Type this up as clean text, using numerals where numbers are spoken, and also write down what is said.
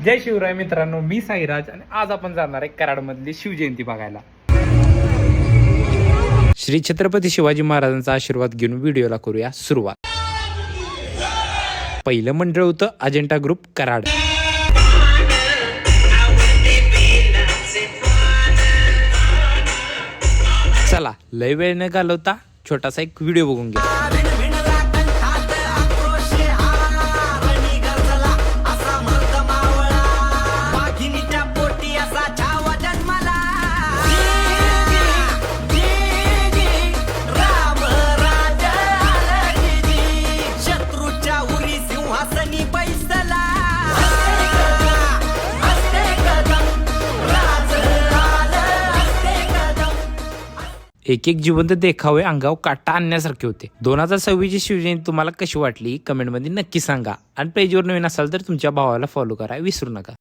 जय शिवराय मित्रांनो, मी साईराज आणि आज आपण जाणार आहे कराडमधली शिवजयंती बघायला. श्री छत्रपती शिवाजी महाराजांचा आशीर्वाद घेऊन व्हिडिओला करूया सुरुवात. पहिलं मंडळ होतं अजेंठा ग्रुप कराड. चला लय वेळ न घालवता छोटासा एक व्हिडिओ बघून घ्या. एक एक जिवंत देखावे अंगावर काटा आणण्यासारखे होते. 2026 ची शिवजयंती तुम्हाला कशी वाटली कमेंटमध्ये नक्की सांगा. आणि पेजवर नवीन असाल तर तुमच्या भावाला फॉलो करा विसरू नका.